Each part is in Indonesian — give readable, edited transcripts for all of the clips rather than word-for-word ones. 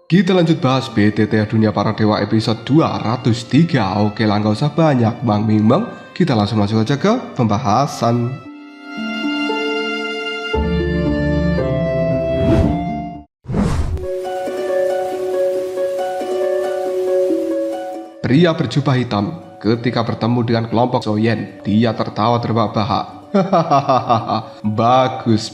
Kita lanjut bahas BTT Dunia Para Dewa episode 203. Oke lah, gak usah banyak Bang Ming. Kita langsung masuk aja ke pembahasan. Pria berjubah hitam ketika bertemu dengan kelompok Soyen, dia tertawa terbahak-bahak. Hahaha, bagus.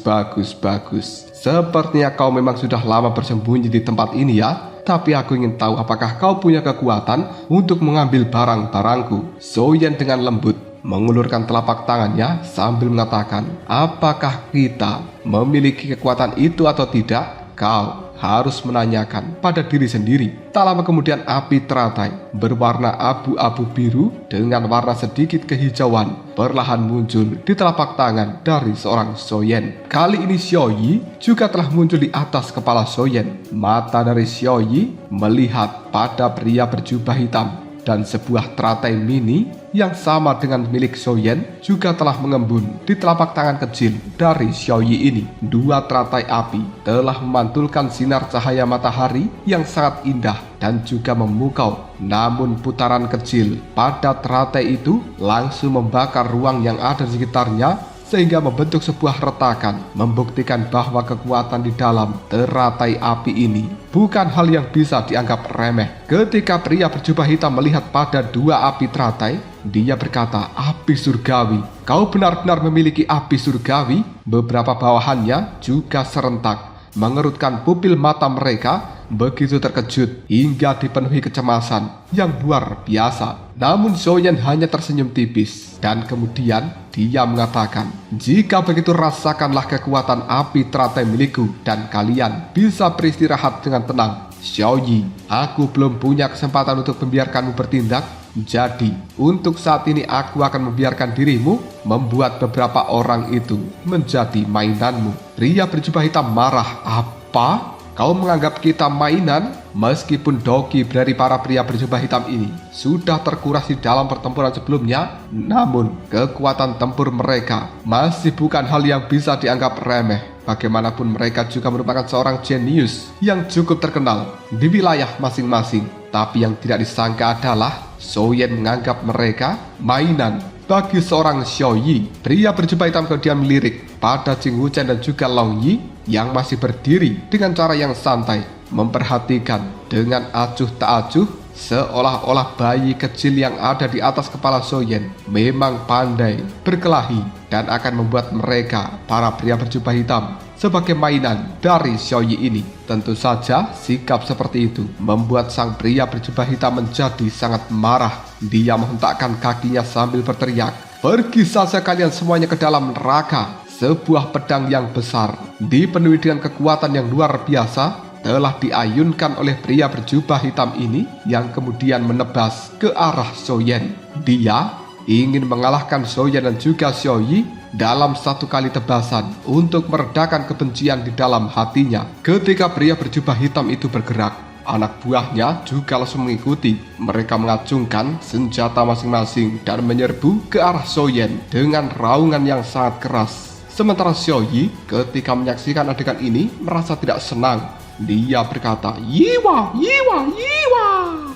Sepertinya kau memang sudah lama bersembunyi di tempat ini ya. Tapi aku ingin tahu apakah kau punya kekuatan untuk mengambil barang-barangku. Soyen dengan lembut mengulurkan telapak tangannya sambil mengatakan, apakah kita memiliki kekuatan itu atau tidak? Kau harus menanyakan pada diri sendiri. Tak lama kemudian api teratai berwarna abu-abu biru dengan warna sedikit kehijauan perlahan muncul di telapak tangan dari seorang Soyen. Kali ini Xiaoyi juga telah muncul di atas kepala Soyen. Mata dari Xiaoyi melihat pada pria berjubah hitam, dan sebuah teratai mini yang sama dengan milik Soyen juga telah mengembun di telapak tangan kecil dari Xiaoyi ini. Dua teratai api telah memantulkan sinar cahaya matahari yang sangat indah dan juga memukau. Namun putaran kecil pada teratai itu langsung membakar ruang yang ada di sekitarnya, sehingga membentuk sebuah retakan, membuktikan bahwa kekuatan di dalam teratai api ini bukan hal yang bisa dianggap remeh. Ketika pria berjubah hitam melihat pada dua api teratai, dia berkata, api surgawi. Kau benar-benar memiliki api surgawi. Beberapa bawahannya juga serentak mengerutkan pupil mata mereka, begitu terkejut hingga dipenuhi kecemasan yang luar biasa. Namun Soyen hanya tersenyum tipis, dan kemudian dia mengatakan, jika begitu rasakanlah kekuatan api teratai milikku dan kalian bisa beristirahat dengan tenang. Xiaoyi, aku belum punya kesempatan untuk membiarkanmu bertindak. Jadi, untuk saat ini aku akan membiarkan dirimu membuat beberapa orang itu menjadi mainanmu. Pria berjubah hitam marah. Apa? Kau menganggap kita mainan? Meskipun doki dari para pria berjubah hitam ini sudah terkuras di dalam pertempuran sebelumnya, namun kekuatan tempur mereka masih bukan hal yang bisa dianggap remeh. Bagaimanapun mereka juga merupakan seorang jenius yang cukup terkenal di wilayah masing-masing. Tapi yang tidak disangka adalah Soyen menganggap mereka mainan bagi seorang Xiaoyi. Pria berjubah hitam kemudian melirik pada Jing Wuchen dan juga Long Yi yang masih berdiri dengan cara yang santai, memperhatikan dengan acuh tak acuh, seolah-olah bayi kecil yang ada di atas kepala Soyen memang pandai berkelahi dan akan membuat mereka, para pria berjubah hitam, sebagai mainan dari Xiaoyi ini. Tentu saja sikap seperti itu membuat sang pria berjubah hitam menjadi sangat marah. Dia menghentakkan kakinya sambil berteriak, pergi saja kalian semuanya ke dalam neraka. Sebuah pedang yang besar dipenuhi dengan kekuatan yang luar biasa telah diayunkan oleh pria berjubah hitam ini yang kemudian menebas ke arah Soyen. Dia ingin mengalahkan Soyen dan juga Xiaoyi dalam satu kali tebasan untuk meredakan kebencian di dalam hatinya. Ketika pria berjubah hitam itu bergerak, anak buahnya juga langsung mengikuti. Mereka mengacungkan senjata masing-masing dan menyerbu ke arah Soyen dengan raungan yang sangat keras. Sementara Xiaoyi ketika menyaksikan adegan ini merasa tidak senang. Dia berkata, yiwa.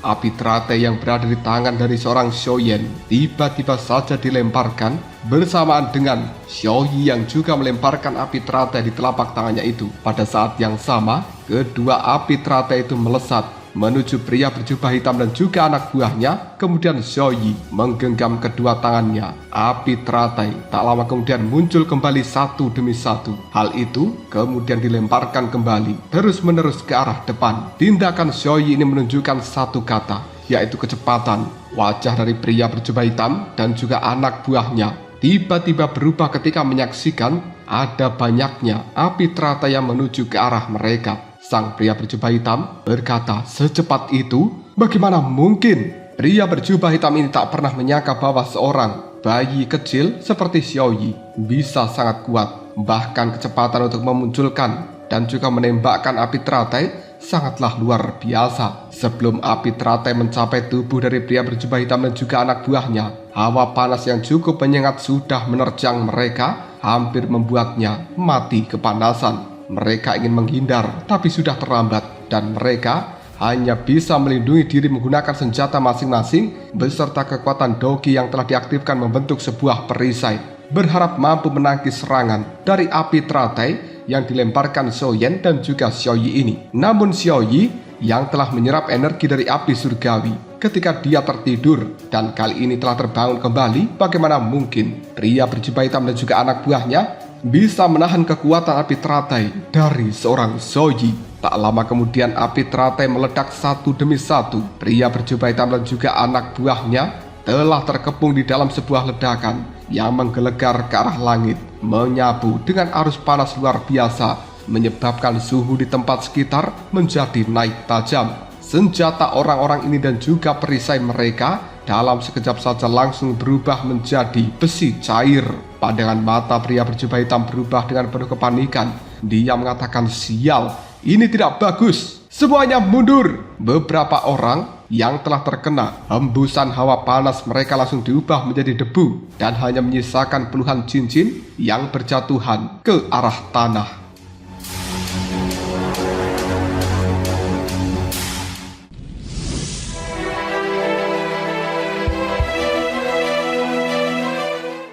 Api teratai yang berada di tangan dari seorang Soyen tiba-tiba saja dilemparkan bersamaan dengan Xiaoyi yang juga melemparkan api teratai di telapak tangannya itu. Pada saat yang sama, kedua api teratai itu melesat menuju pria berjubah hitam dan juga anak buahnya. Kemudian Xiaoyi menggenggam kedua tangannya. Api teratai tak lama kemudian muncul kembali satu demi satu. Hal itu kemudian dilemparkan kembali terus-menerus ke arah depan. Tindakan Xiaoyi ini menunjukkan satu kata, yaitu kecepatan. Wajah dari pria berjubah hitam dan juga anak buahnya tiba-tiba berubah ketika menyaksikan ada banyaknya api teratai yang menuju ke arah mereka. Sang pria berjubah hitam berkata, secepat itu? Bagaimana mungkin? Pria berjubah hitam ini tak pernah menyangka bahwa seorang bayi kecil seperti Xiaoyi bisa sangat kuat. Bahkan kecepatan untuk memunculkan dan juga menembakkan api teratai sangatlah luar biasa. Sebelum api teratai mencapai tubuh dari pria berjubah hitam dan juga anak buahnya, hawa panas yang cukup menyengat sudah menerjang mereka, hampir membuatnya mati kepanasan. Mereka ingin menghindar, tapi sudah terlambat. dan mereka hanya bisa melindungi diri menggunakan senjata masing-masing beserta kekuatan dogi yang telah diaktifkan membentuk sebuah perisai, berharap mampu menangkis serangan dari api teratai yang dilemparkan Xiaoyan dan juga Xiaoyi ini. Namun Xiaoyi yang telah menyerap energi dari api surgawi ketika dia tertidur dan kali ini telah terbangun kembali, bagaimana mungkin pria berjubah hitam dan juga anak buahnya bisa menahan kekuatan api teratai dari seorang Xiaoyi. Tak lama kemudian api teratai meledak satu demi satu. Pria berjubah hitam dan juga anak buahnya telah terkepung di dalam sebuah ledakan yang menggelegar ke arah langit, menyapu dengan arus panas luar biasa, menyebabkan suhu di tempat sekitar menjadi naik tajam. Senjata orang-orang ini dan juga perisai mereka dalam sekejap saja langsung berubah menjadi besi cair. Pandangan mata pria berjubah hitam berubah dengan penuh kepanikan. Dia mengatakan, "Sial, ini tidak bagus. Semuanya mundur." Beberapa orang yang telah terkena hembusan hawa panas mereka langsung diubah menjadi debu dan hanya menyisakan puluhan cincin yang berjatuhan ke arah tanah.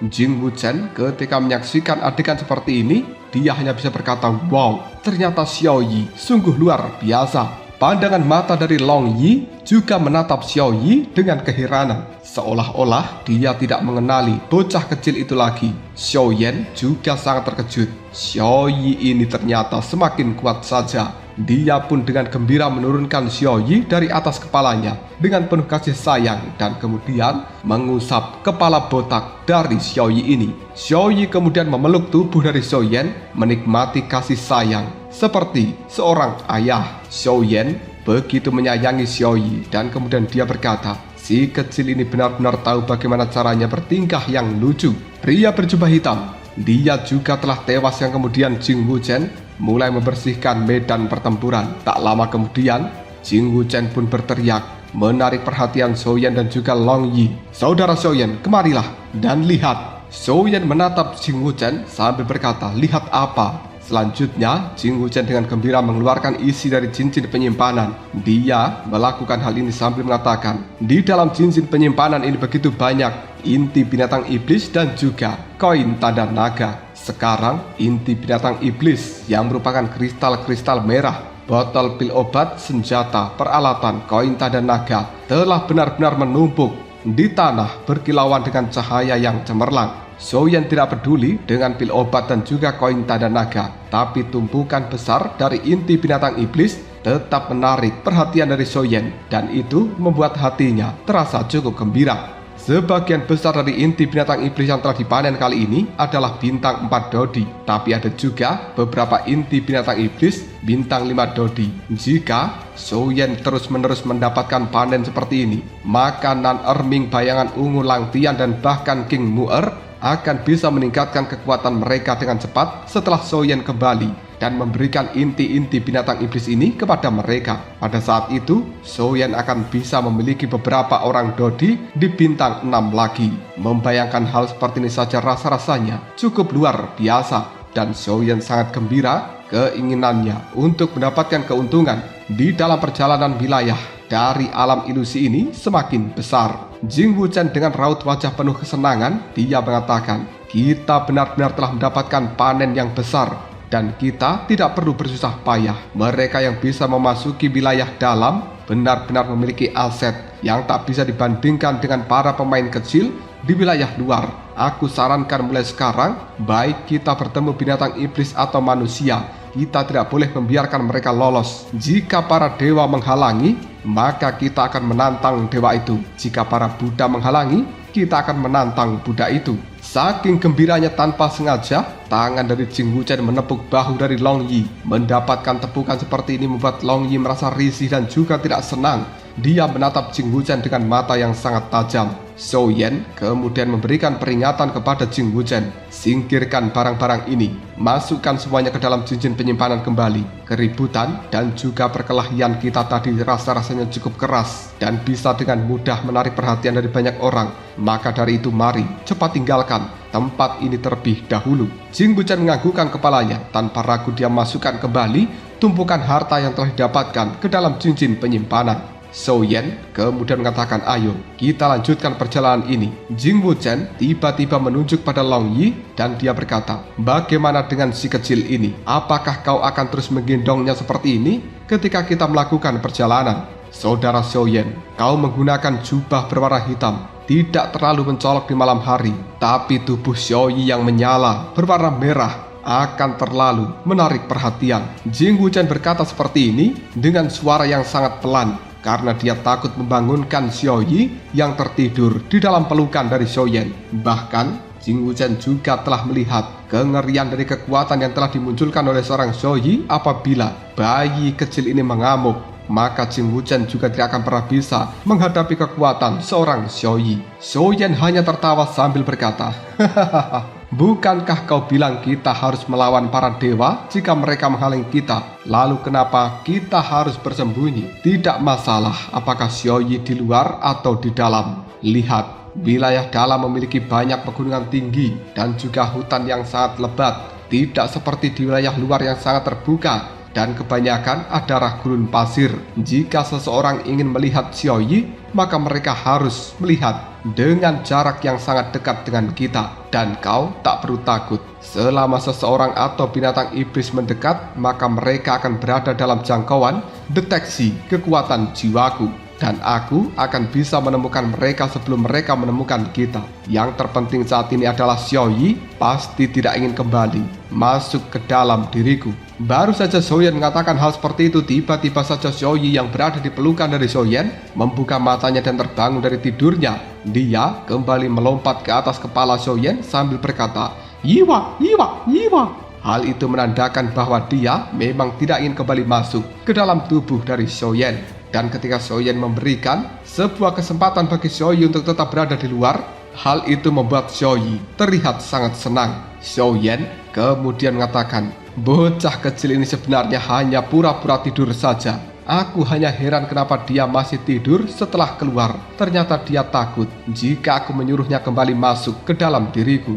Jing Wuchen ketika menyaksikan adegan seperti ini, dia hanya bisa berkata, "Wow, ternyata Xiaoyi sungguh luar biasa." Pandangan mata dari Long Yi juga menatap Xiaoyi dengan keheranan, seolah-olah dia tidak mengenali bocah kecil itu lagi. Xiaoyan juga sangat terkejut. Xiaoyi ini ternyata semakin kuat saja. Dia pun dengan gembira menurunkan Xiaoyi dari atas kepalanya dengan penuh kasih sayang dan kemudian mengusap kepala botak dari Xiaoyi ini. Xiaoyi kemudian memeluk tubuh dari Xiaoyan, menikmati kasih sayang seperti seorang ayah. Xiaoyan begitu menyayangi Xiaoyi dan kemudian dia berkata, si kecil ini benar-benar tahu bagaimana caranya bertingkah yang lucu. Pria berjubah hitam, dia juga telah tewas yang kemudian Jing Wuchen mulai membersihkan medan pertempuran. Tak lama kemudian, Jing Wuchen pun berteriak, menarik perhatian Xiaoyan dan juga Long Yi. "Saudara Xiaoyan, kemarilah dan lihat." Xiaoyan menatap Jing Wuchen sambil berkata, "Lihat apa?" Selanjutnya, Jing Wuchen dengan gembira mengeluarkan isi dari cincin penyimpanan. Dia melakukan hal ini sambil mengatakan, "Di dalam cincin penyimpanan ini begitu banyak inti binatang iblis dan juga koin tanda naga." Sekarang, inti binatang iblis yang merupakan kristal-kristal merah, botol pil obat, senjata, peralatan, koin tanda naga telah benar-benar menumpuk di tanah berkilauan dengan cahaya yang cemerlang. Xiaoyan tidak peduli dengan pil obat dan juga koin tanda naga, tapi tumpukan besar dari inti binatang iblis tetap menarik perhatian dari Xiaoyan dan itu membuat hatinya terasa cukup gembira. Sebagian besar dari inti binatang iblis yang telah dipanen kali ini adalah bintang 4 dodi, tapi ada juga beberapa inti binatang iblis bintang 5 dodi. Jika Xiaoyan terus-menerus mendapatkan panen seperti ini, maka Nan Erming, bayangan ungu, Lang Tian, dan bahkan King Mu'er akan bisa meningkatkan kekuatan mereka dengan cepat setelah Xiaoyan kembali dan memberikan inti-inti binatang iblis ini kepada mereka. Pada saat itu, Xiaoyan akan bisa memiliki beberapa orang dodi di bintang 6 lagi. Membayangkan hal seperti ini saja rasa-rasanya cukup luar biasa dan Xiaoyan sangat gembira keinginannya untuk mendapatkan keuntungan di dalam perjalanan wilayah dari alam ilusi ini semakin besar. Jing Wuchen dengan raut wajah penuh kesenangan, dia mengatakan, "Kita benar-benar telah mendapatkan panen yang besar dan kita tidak perlu bersusah payah. Mereka yang bisa memasuki wilayah dalam benar-benar memiliki aset yang tak bisa dibandingkan dengan para pemain kecil di wilayah luar. Aku sarankan mulai sekarang, baik kita bertemu binatang iblis atau manusia, kita tidak boleh membiarkan mereka lolos. Jika para dewa menghalangi, maka kita akan menantang dewa itu. Jika para Buddha menghalangi, kita akan menantang Buddha itu." Saking gembiranya tanpa sengaja, tangan dari Jing Wuchen menepuk bahu dari Long Yi. Mendapatkan tepukan seperti ini membuat Long Yi merasa risih dan juga tidak senang. Dia menatap Jing Wuchen dengan mata yang sangat tajam. Xiaoyan kemudian memberikan peringatan kepada Jing Wuchen, "Singkirkan barang-barang ini, masukkan semuanya ke dalam cincin penyimpanan kembali. Keributan dan juga perkelahian kita tadi rasa-rasanya cukup keras dan bisa dengan mudah menarik perhatian dari banyak orang. Maka dari itu mari cepat tinggalkan tempat ini terlebih dahulu." Jing Wuchen menganggukkan kepalanya. Tanpa ragu dia masukkan kembali tumpukan harta yang telah didapatkan ke dalam cincin penyimpanan. Zhou Yan kemudian mengatakan, ayo kita lanjutkan perjalanan ini. Jing Wuchen tiba-tiba menunjuk pada Long Yi dan dia berkata, bagaimana dengan si kecil ini? Apakah kau akan terus menggendongnya seperti ini ketika kita melakukan perjalanan? Saudara Zhou Yan, kau menggunakan jubah berwarna hitam, tidak terlalu mencolok di malam hari, tapi tubuh Xiao Yi yang menyala berwarna merah akan terlalu menarik perhatian. Jing Wuchen berkata seperti ini dengan suara yang sangat pelan, karena dia takut membangunkan Xiao Yi yang tertidur di dalam pelukan dari Zhou Yan. Bahkan Jing Wuchen juga telah melihat kengerian dari kekuatan yang telah dimunculkan oleh seorang Xiao Yi apabila bayi kecil ini mengamuk. Maka Jing Wuchen juga tidak akan pernah bisa menghadapi kekuatan seorang Xiao Yi. Zhou Yan hanya tertawa sambil berkata, hahaha, bukankah kau bilang kita harus melawan para dewa jika mereka menghalangi kita? Lalu kenapa kita harus bersembunyi? Tidak masalah apakah Xiao Yi di luar atau di dalam. Lihat, wilayah dalam memiliki banyak pegunungan tinggi dan juga hutan yang sangat lebat. Tidak seperti di wilayah luar yang sangat terbuka dan kebanyakan adalah gurun pasir. Jika seseorang ingin melihat Xiao Yi, maka mereka harus melihat dengan jarak yang sangat dekat dengan kita. Dan kau tak perlu takut. Selama seseorang atau binatang iblis mendekat, maka mereka akan berada dalam jangkauan deteksi kekuatan jiwaku. Dan aku akan bisa menemukan mereka sebelum mereka menemukan kita. Yang terpenting saat ini adalah Xiao Yi pasti tidak ingin kembali masuk ke dalam diriku. Baru saja Zhou Yan mengatakan hal seperti itu, tiba-tiba saja Xiao Yi yang berada di pelukan dari Zhou Yan membuka matanya dan terbangun dari tidurnya. Dia kembali melompat ke atas kepala Zhou Yan sambil berkata, Yiwa, Yiwa, Yiwa. Hal itu menandakan bahwa dia memang tidak ingin kembali masuk ke dalam tubuh dari Zhou Yan. Dan ketika Zhou Yan memberikan sebuah kesempatan bagi Xiao Yi untuk tetap berada di luar, hal itu membuat Xiao Yi terlihat sangat senang. Zhou Yan kemudian mengatakan, bocah kecil ini sebenarnya hanya pura-pura tidur saja. Aku hanya heran kenapa dia masih tidur setelah keluar. Ternyata dia takut jika aku menyuruhnya kembali masuk ke dalam diriku.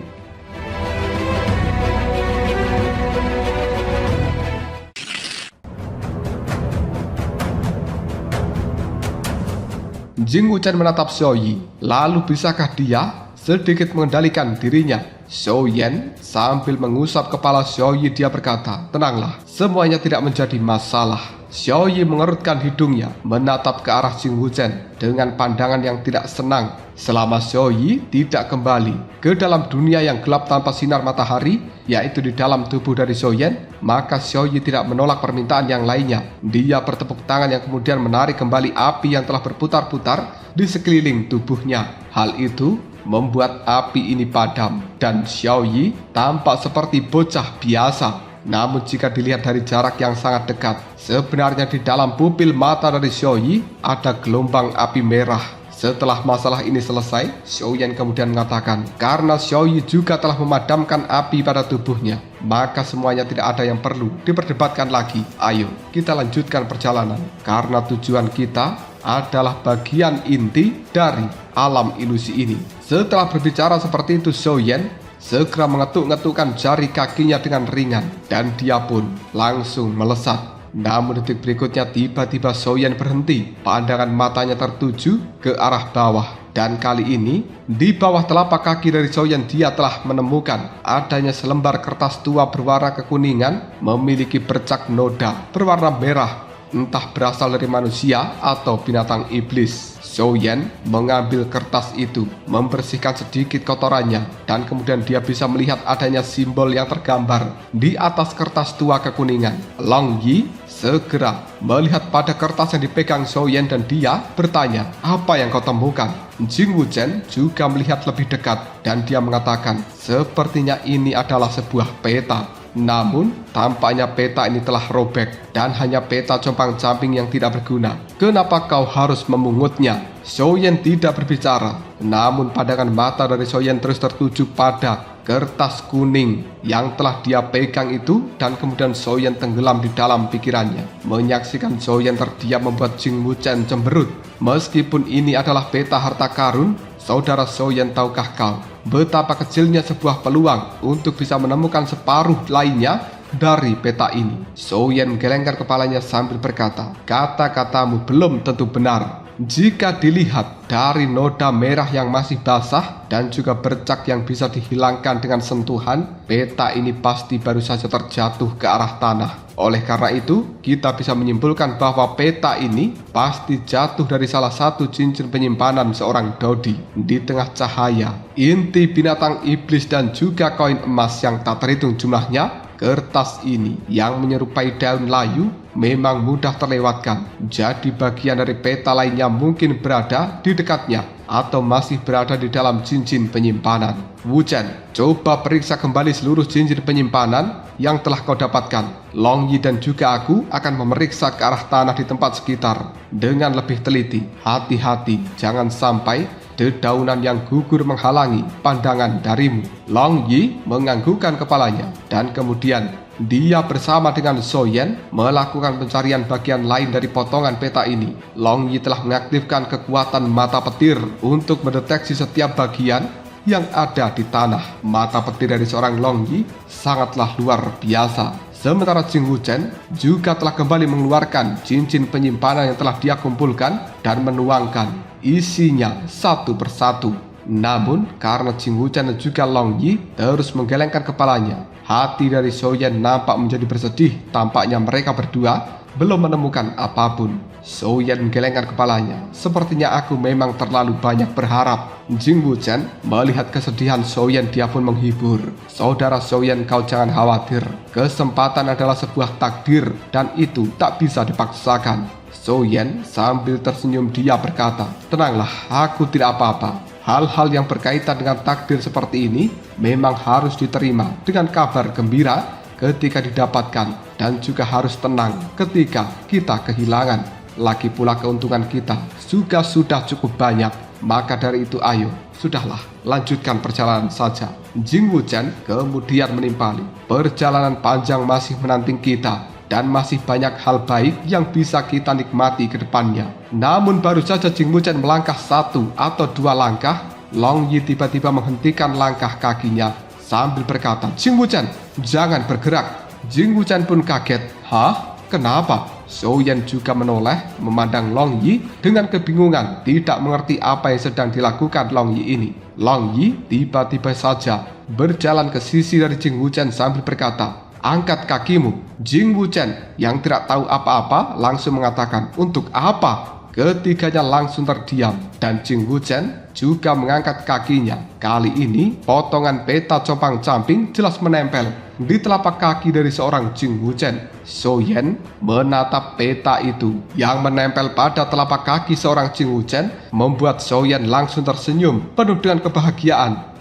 Jing Wuchen menatap Xiao Yi. Lalu bisakah dia sedikit mengendalikan dirinya? Zhou Yan sambil mengusap kepala Xiao Yi, dia berkata, tenanglah, semuanya tidak menjadi masalah. Xiao Yi mengerutkan hidungnya, menatap ke arah Jing Wuchen dengan pandangan yang tidak senang. Selama Xiao Yi tidak kembali ke dalam dunia yang gelap tanpa sinar matahari, yaitu di dalam tubuh dari Zhou Yan, maka Xiao Yi tidak menolak permintaan yang lainnya. Dia bertepuk tangan yang kemudian menarik kembali api yang telah berputar-putar di sekeliling tubuhnya. Hal itu membuat api ini padam dan Xiao Yi tampak seperti bocah biasa. Namun jika dilihat dari jarak yang sangat dekat, sebenarnya di dalam pupil mata dari Xiao Yi ada gelombang api merah. Setelah masalah ini selesai, Zhou Yan kemudian mengatakan, karena Xiao Yi juga telah memadamkan api pada tubuhnya, maka semuanya tidak ada yang perlu diperdebatkan lagi. Ayo, kita lanjutkan perjalanan, karena tujuan kita adalah bagian inti dari alam ilusi ini. Setelah berbicara seperti itu, Zhou Yan segera mengetuk-ngetukkan jari kakinya dengan ringan, dan dia pun langsung melesat. Namun detik berikutnya tiba-tiba Zhou Yan berhenti. Pandangan matanya tertuju ke arah bawah. Dan kali ini di bawah telapak kaki dari Zhou Yan dia telah menemukan adanya selembar kertas tua berwarna kekuningan memiliki bercak noda berwarna merah. Entah berasal dari manusia atau binatang iblis. Zhou Yan mengambil kertas itu, membersihkan sedikit kotorannya, dan kemudian dia bisa melihat adanya simbol yang tergambar di atas kertas tua kekuningan. Long Yi segera melihat pada kertas yang dipegang Zhou Yan dan dia bertanya, apa yang kau temukan? Jing Wuchen juga melihat lebih dekat dan dia mengatakan, sepertinya ini adalah sebuah peta. Namun, tampaknya peta ini telah robek dan hanya peta compang-camping yang tidak berguna. Kenapa kau harus memungutnya? Zhou Yan tidak berbicara, namun pandangan mata dari Zhou Yan terus tertuju pada kertas kuning yang telah dia pegang itu, dan kemudian Zhou Yan tenggelam di dalam pikirannya. Menyaksikan Zhou Yan terdiam membuat Jing Wuchen cemberut. Meskipun ini adalah peta harta karun, saudara Zhou Yan, tahukah kau betapa kecilnya sebuah peluang untuk bisa menemukan separuh lainnya dari peta ini. Souyan menggelengkan kepalanya sambil berkata, kata-katamu belum tentu benar. Jika dilihat dari noda merah yang masih basah dan juga bercak yang bisa dihilangkan dengan sentuhan, peta ini pasti baru saja terjatuh ke arah tanah. Oleh karena itu, kita bisa menyimpulkan bahwa peta ini pasti jatuh dari salah satu cincin penyimpanan seorang Dodi di tengah cahaya, inti binatang iblis dan juga koin emas yang tak terhitung jumlahnya. Kertas ini yang menyerupai daun layu memang mudah terlewatkan, jadi bagian dari peta lainnya mungkin berada di dekatnya atau masih berada di dalam cincin penyimpanan. Wuchen, coba periksa kembali seluruh cincin penyimpanan yang telah kau dapatkan. Long Yi dan juga aku akan memeriksa ke arah tanah di tempat sekitar dengan lebih teliti. Hati-hati, jangan sampai dedaunan yang gugur menghalangi pandangan darimu. Long Yi menganggukkan kepalanya dan kemudian dia bersama dengan Souyan melakukan pencarian bagian lain dari potongan peta ini. Long Yi telah mengaktifkan kekuatan mata petir untuk mendeteksi setiap bagian yang ada di tanah. Mata petir dari seorang Long Yi sangatlah luar biasa. Sementara Jing Wuchen juga telah kembali mengeluarkan cincin penyimpanan yang telah dia kumpulkan dan menuangkan isinya satu persatu. Namun karena Jing Wuchen dan juga Long Yi terus menggelengkan kepalanya, hati dari Souyan nampak menjadi bersedih. Tampaknya mereka berdua belum menemukan apapun. Souyan menggelengkan kepalanya. Sepertinya aku memang terlalu banyak berharap. Jing Wuchen melihat kesedihan Souyan, dia pun menghibur. Saudara Souyan, kau jangan khawatir. Kesempatan adalah sebuah takdir dan itu tak bisa dipaksakan. Souyan sambil tersenyum dia berkata, tenanglah, aku tidak apa-apa. Hal-hal yang berkaitan dengan takdir seperti ini memang harus diterima dengan kabar gembira ketika didapatkan dan juga harus tenang ketika kita kehilangan. Lagi pula keuntungan kita juga sudah cukup banyak. Maka dari itu ayo, sudahlah, lanjutkan perjalanan saja. Jing Wuchen kemudian menimpali. Perjalanan panjang masih menanti kita dan masih banyak hal baik yang bisa kita nikmati ke depannya. Namun baru saja Jing Wuchen melangkah 1 atau 2 langkah, Long Yi tiba-tiba menghentikan langkah kakinya sambil berkata, Jing Wuchen, jangan bergerak. Jing Wuchen pun kaget. Hah? Kenapa? Souyan juga menoleh memandang Long Yi dengan kebingungan, tidak mengerti apa yang sedang dilakukan Long Yi ini. Long Yi tiba-tiba saja berjalan ke sisi dari Jing Wuchen sambil berkata, angkat kakimu. Jing Wuchen yang tidak tahu apa-apa langsung mengatakan, untuk apa? Ketiganya langsung terdiam dan Jing Wuchen juga mengangkat kakinya. Kali ini potongan peta compang-camping jelas menempel di telapak kaki dari seorang Jing Wuchen. Souyan menatap peta itu yang menempel pada telapak kaki seorang Jing Wuchen membuat Souyan langsung tersenyum penuh dengan kebahagiaan.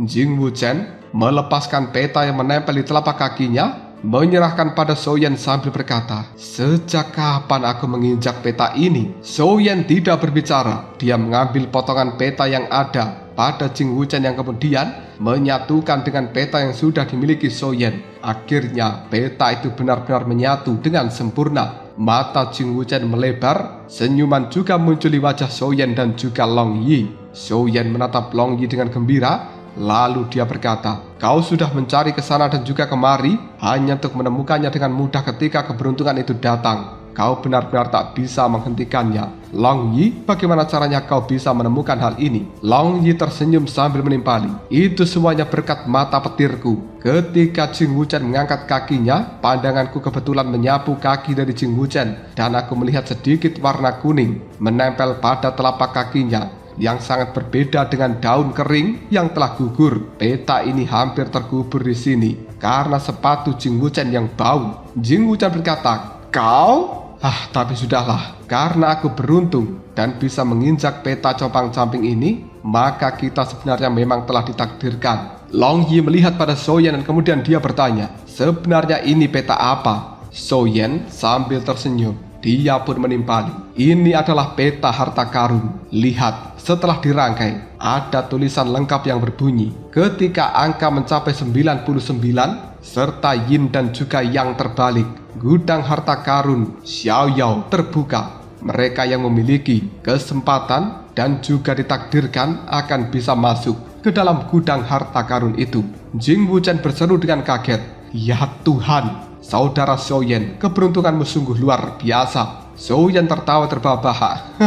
Jing Wuchen melepaskan peta yang menempel di telapak kakinya, menyerahkan pada Souyan sambil berkata, sejak kapan aku menginjak peta ini? Souyan tidak berbicara. Dia mengambil potongan peta yang ada pada Jing Wuchen yang kemudian menyatukan dengan peta yang sudah dimiliki Souyan. Akhirnya peta itu benar-benar menyatu dengan sempurna. Mata Jing Wuchen melebar, senyuman juga muncul di wajah Souyan dan juga Long Yi. Souyan menatap Long Yi dengan gembira. Lalu dia berkata, kau sudah mencari ke sana dan juga kemari hanya untuk menemukannya dengan mudah ketika keberuntungan itu datang. Kau benar-benar tak bisa menghentikannya. Long Yi, bagaimana caranya kau bisa menemukan hal ini? Long Yi tersenyum sambil menimpali. Itu semuanya berkat mata petirku. Ketika Jing Wuchen mengangkat kakinya, pandanganku kebetulan menyapu kaki dari Jing Wuchen dan aku melihat sedikit warna kuning menempel pada telapak kakinya yang sangat berbeda dengan daun kering yang telah gugur. Peta ini hampir terkubur di sini karena sepatu Jing Wuchen yang bau. Jing Wuchen berkata, kau? Tapi sudahlah, karena aku beruntung dan bisa menginjak peta compang-camping ini, maka kita sebenarnya memang telah ditakdirkan. Long Yi melihat pada Souyan dan kemudian dia bertanya, sebenarnya ini peta apa? Souyan sambil tersenyum, dia pun menimpali. Ini adalah peta harta karun. Lihat, setelah dirangkai, ada tulisan lengkap yang berbunyi, ketika angka mencapai 99, serta yin dan juga yang terbalik, gudang harta karun Xiaoyao terbuka. mereka yang memiliki kesempatan dan juga ditakdirkan akan bisa masuk ke dalam gudang harta karun itu. Jing Wuchen berseru dengan kaget, "Ya Tuhan, saudara Xiaoyan, keberuntunganmu sungguh luar biasa." Xiaoyan tertawa terbahak-bahak.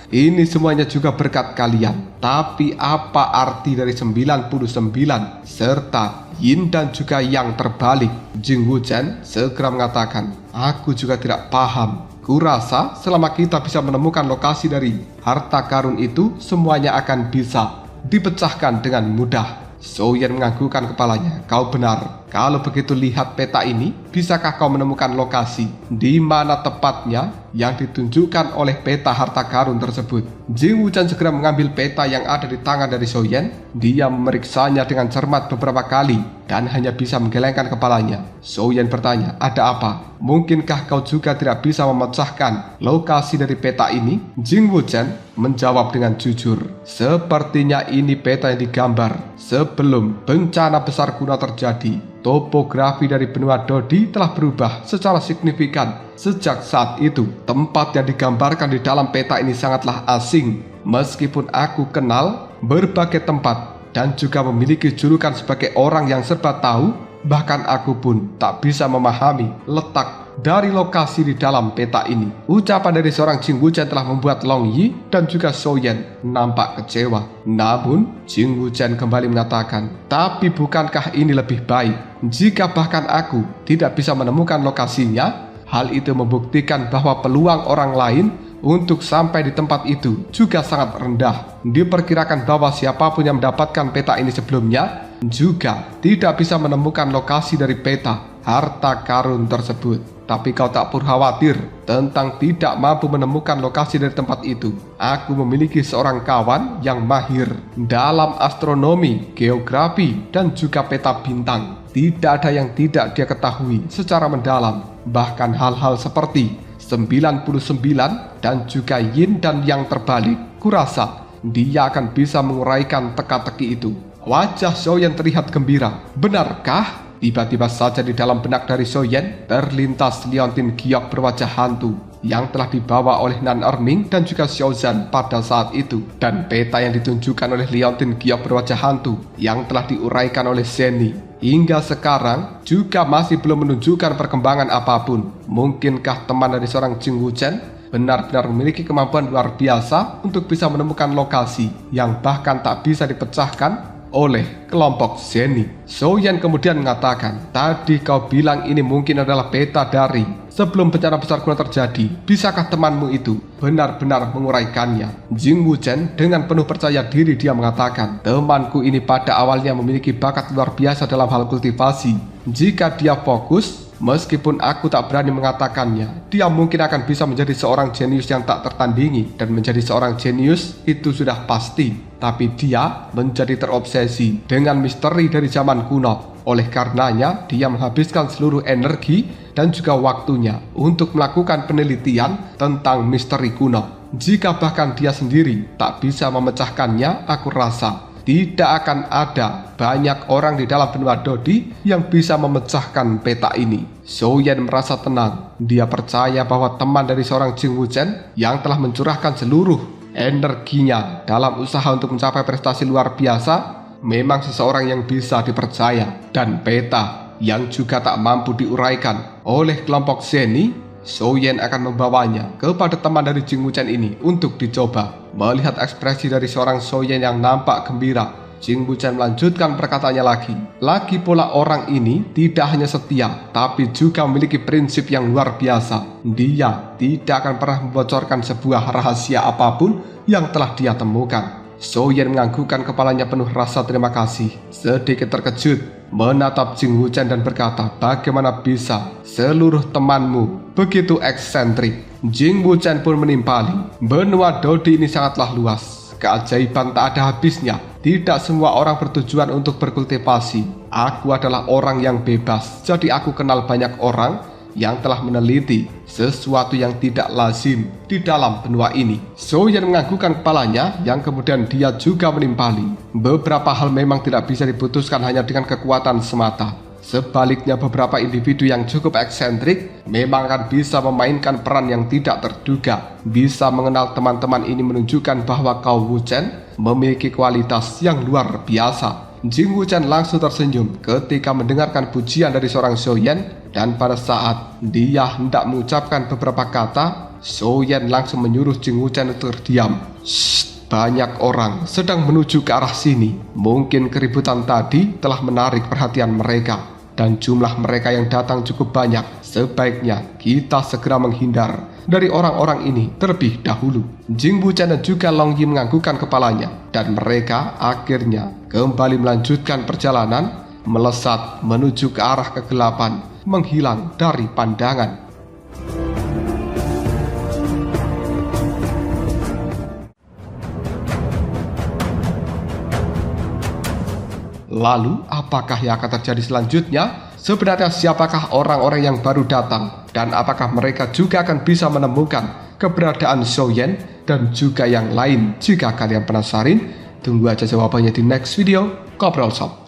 "Ini semuanya juga berkat kalian. Tapi apa arti dari 99 serta yin dan juga yang terbalik?" Jing Wuchen segera mengatakan, "Aku juga tidak paham. Kurasa selama kita bisa menemukan lokasi dari harta karun itu, semuanya akan bisa dipecahkan dengan mudah." Xiaoyan menganggukkan kepalanya. "Kau benar. Kalau begitu lihat peta ini, bisakah kau menemukan lokasi di mana tepatnya yang ditunjukkan oleh peta harta karun tersebut?" Jing Wuchen segera mengambil peta yang ada di tangan dari Xiaoyan. Dia memeriksanya dengan cermat beberapa kali dan hanya bisa menggelengkan kepalanya. Xiaoyan bertanya, "Ada apa? Mungkinkah kau juga tidak bisa memecahkan lokasi dari peta ini?" Jing Wuchen menjawab dengan jujur, "Sepertinya ini peta yang digambar sebelum bencana besar kuno terjadi. Topografi dari benua Dodi telah berubah secara signifikan. Sejak saat itu, tempat yang digambarkan di dalam peta ini sangatlah asing. Meskipun aku kenal berbagai tempat dan juga memiliki julukan sebagai orang yang serba tahu, bahkan aku pun tak bisa memahami letak dari lokasi di dalam peta ini." Ucapan dari seorang Jing Wuchen telah membuat Long Yi dan juga Xiaoyan nampak kecewa. Namun Jing Wuchen kembali mengatakan, "Tapi bukankah ini lebih baik? Jika bahkan aku tidak bisa menemukan lokasinya, hal itu membuktikan bahwa peluang orang lain untuk sampai di tempat itu juga sangat rendah. Diperkirakan bahwa siapapun yang mendapatkan peta ini sebelumnya juga tidak bisa menemukan lokasi dari peta harta karun tersebut. Tapi kau tak perlu khawatir tentang tidak mampu menemukan lokasi dari tempat itu. Aku memiliki seorang kawan yang mahir dalam astronomi, geografi, dan juga peta bintang. Tidak ada yang tidak dia ketahui secara mendalam. Bahkan hal-hal seperti 99 dan juga yin dan yang terbalik. Kurasa dia akan bisa menguraikan teka-teki itu." Wajah Xiaoyan terlihat gembira. "Benarkah?" Tiba-tiba saja di dalam benak dari Xiaoyan terlintas liontin giok berwajah hantu yang telah dibawa oleh Nan Erming dan juga Xiaozan pada saat itu, dan peta yang ditunjukkan oleh liontin giok berwajah hantu yang telah diuraikan oleh Zeni hingga sekarang juga masih belum menunjukkan perkembangan apapun. Mungkinkah teman dari seorang Jing Wuchen benar-benar memiliki kemampuan luar biasa untuk bisa menemukan lokasi yang bahkan tak bisa dipecahkan oleh kelompok Zeni? Xiaoyan kemudian mengatakan, "Tadi kau bilang ini mungkin adalah peta dari sebelum bencana besar kuno terjadi. Bisakah temanmu itu benar-benar menguraikannya?" Jing Wuchen dengan penuh percaya diri dia mengatakan, "Temanku ini pada awalnya memiliki bakat luar biasa dalam hal kultivasi. Jika dia fokus, meskipun aku tak berani mengatakannya, dia mungkin akan bisa menjadi seorang jenius yang tak tertandingi. Dan menjadi seorang jenius itu sudah pasti. Tapi dia menjadi terobsesi dengan misteri dari zaman kuno. Oleh karenanya, dia menghabiskan seluruh energi dan juga waktunya untuk melakukan penelitian tentang misteri kuno. Jika bahkan dia sendiri tak bisa memecahkannya, aku rasa tidak akan ada banyak orang di dalam benua Dodi yang bisa memecahkan peta ini." Xiaoyan merasa tenang. Dia percaya bahwa teman dari seorang Jing Wuchen yang telah mencurahkan seluruh energinya dalam usaha untuk mencapai prestasi luar biasa memang seseorang yang bisa dipercaya. Dan peta yang juga tak mampu diuraikan oleh kelompok Zeni, Xiaoyan akan membawanya kepada teman dari Jing Wuchen ini untuk dicoba. Melihat ekspresi dari seorang Xiaoyan yang nampak gembira, Jing Wuchen melanjutkan perkataannya lagi. Lagi pula orang ini tidak hanya setia, tapi juga memiliki prinsip yang luar biasa. Dia tidak akan pernah membocorkan sebuah rahasia apapun yang telah dia temukan. Xiaoyan menganggukkan kepalanya penuh rasa terima kasih. Sedikit terkejut menatap Jing Wuchen dan berkata, "Bagaimana bisa seluruh temanmu begitu eksentrik?" Jing Wuchen pun menimpali, "Benua Dodi ini sangatlah luas. Keajaiban tak ada habisnya. Tidak semua orang bertujuan untuk berkultivasi. Aku adalah orang yang bebas, jadi aku kenal banyak orang yang telah meneliti sesuatu yang tidak lazim di dalam benua ini." Xiaoyan menganggukkan kepalanya yang kemudian dia juga menimpali. Beberapa hal memang tidak bisa diputuskan hanya dengan kekuatan semata. Sebaliknya beberapa individu yang cukup eksentrik memang akan bisa memainkan peran yang tidak terduga. Bisa mengenal teman-teman ini menunjukkan bahwa Kau Wuchen memiliki kualitas yang luar biasa. Jing Wuchen langsung tersenyum ketika mendengarkan pujian dari seorang Xiaoyan, dan pada saat dia hendak mengucapkan beberapa kata, Xiaoyan langsung menyuruh Jing Wuchen untuk terdiam. Shh, banyak orang sedang menuju ke arah sini. Mungkin keributan tadi telah menarik perhatian mereka, dan jumlah mereka yang datang cukup banyak. Sebaiknya kita segera menghindar dari orang-orang ini terlebih dahulu. Jing Wuchen dan juga Long Yi menganggukkan kepalanya, dan mereka akhirnya kembali melanjutkan perjalanan, melesat menuju ke arah kegelapan, menghilang dari pandangan. Lalu, apakah yang akan terjadi selanjutnya? Sebenarnya siapakah orang-orang yang baru datang? Dan apakah mereka juga akan bisa menemukan keberadaan Xiaoyan dan juga yang lain? Jika kalian penasaran, tunggu aja jawabannya di next video Ngobrol Shop.